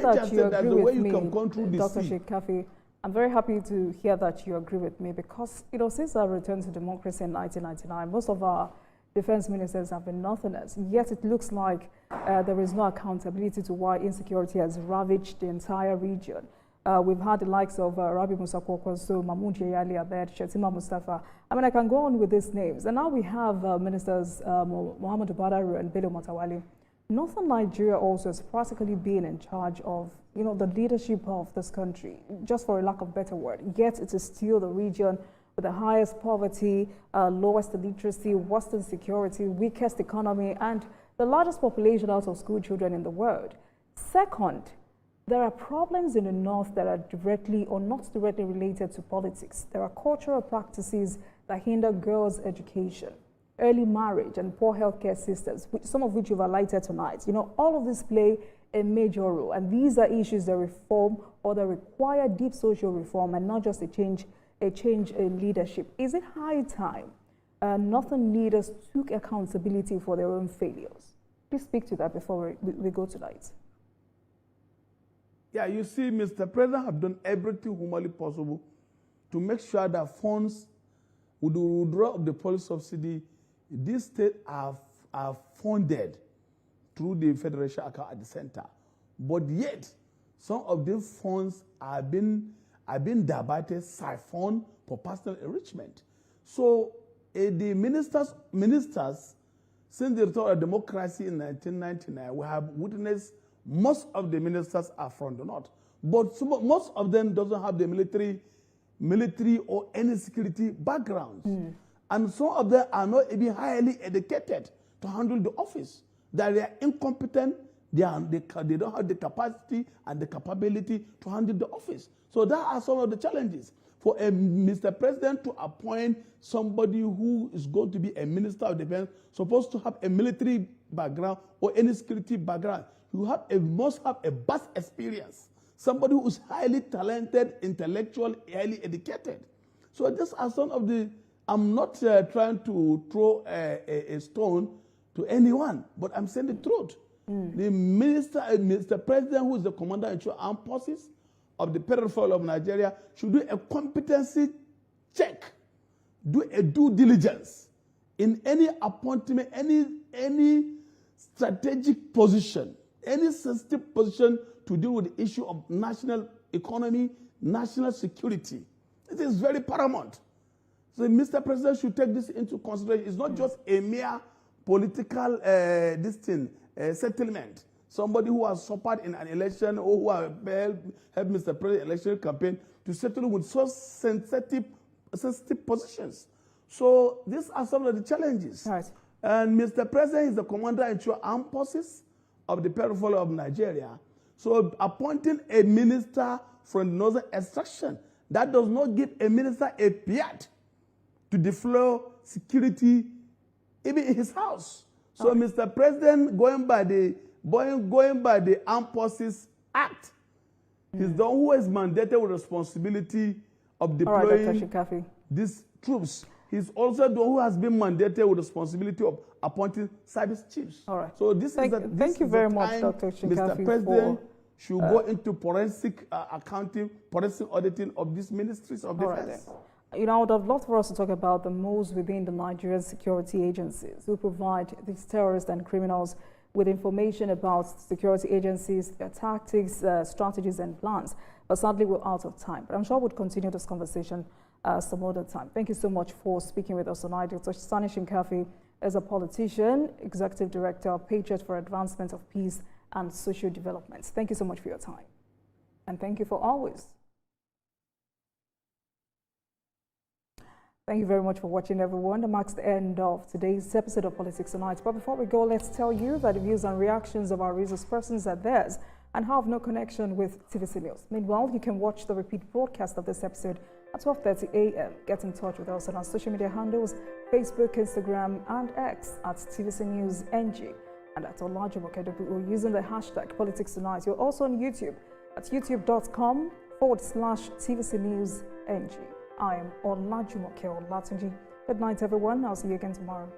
that you agree with me, Dr. Shinkafi. I'm very happy to hear that you agree with me because, since our return to democracy in 1999, most of our defense ministers have been Northerners. Yet it looks like there is no accountability to why insecurity has ravaged the entire region. We've had the likes of Rabi Musa Kwakwaso, Mahmoud Yayali Abed, Shetima Mustafa. I mean, I can go on with these names. And now we have ministers Muhammad Badaru and Bello Matawali. Northern Nigeria also has practically been in charge of, the leadership of this country, just for a lack of better word. Yet it is still the region with the highest poverty, lowest illiteracy, worst insecurity, weakest economy, and the largest population out of school children in the world. Second, there are problems in the north that are directly or not directly related to politics. There are cultural practices that hinder girls' education, early marriage, and poor healthcare systems, some of which you've highlighted tonight. All of this play a major role, and these are issues that reform or that require deep social reform and not just a change in leadership. Is it high time Northern leaders took accountability for their own failures? Please speak to that before we go tonight. Yeah, you see, Mr. President have done everything humanly possible to make sure that funds with the withdrawal of the police subsidy, these states are funded through the federation account at the center. But yet, some of these funds are being diverted, siphoned for personal enrichment. So the ministers, since the return of democracy in 1999, we have witnessed most of the ministers are from the north, but most of them doesn't have the military or any security backgrounds. And some of them are not even highly educated to handle the office. That they are incompetent, they don't have the capacity and the capability to handle the office. So that are some of the challenges. For a Mr. President to appoint somebody who is going to be a minister of defense, supposed to have a military background or any security background, must have a vast experience. Somebody who is highly talented, intellectual, highly educated. So these are some of the, I'm not trying to throw a stone to anyone, but I'm saying the truth. The Mr. President, who is the Commander-in-Chief of Armed Forces of the peripheral of Nigeria, should do a competency check, do a due diligence in any appointment, any strategic position, any sensitive position to deal with the issue of national economy, national security. It is very paramount. So Mr. President should take this into consideration. It's not just a mere political settlement. Somebody who has suffered in an election or who has helped Mr. President election campaign to settle with so sensitive positions. So these are some of the challenges. Right. And Mr. President is the Commander-in-Chief of Armed Forces of the peripheral of Nigeria. So appointing a minister from northern extraction, that does not give a minister a fiat to deploy security even in his house. So Mr. President, going by the Armed Forces Act, he's the one who is mandated with responsibility of deploying these troops. He's also the one who has been mandated with responsibility of appointing service chiefs. All right. So thank you very much, Dr. Shinkafi. Mr. President should go into forensic accounting, forensic auditing of these ministries of defense. Right. I would have loved for us to talk about the moves within the Nigerian security agencies who provide these terrorists and criminals with information about security agencies, their tactics, strategies, and plans. But sadly, we're out of time. But I'm sure we'll continue this conversation some other time. Thank you so much for speaking with us tonight. Dr. Shinkafi is a politician, Executive Director of Patriot for Advancement of Peace and Social Development. Thank you so much for your time. And thank you for always. Thank you very much for watching, everyone. That marks the end of today's episode of Politics Tonight. But before we go, let's tell you that the views and reactions of our resource persons are theirs and have no connection with TVC News. Meanwhile, you can watch the repeat broadcast of this episode at 12:30 a.m. Get in touch with us on our social media handles, Facebook, Instagram, and X at TVC News NG and at Olajumokedobu using the hashtag Politics Tonight. You're also on YouTube at youtube.com/TVC News NG. I am Olajumoke Olatunji. Good night, everyone. I'll see you again tomorrow.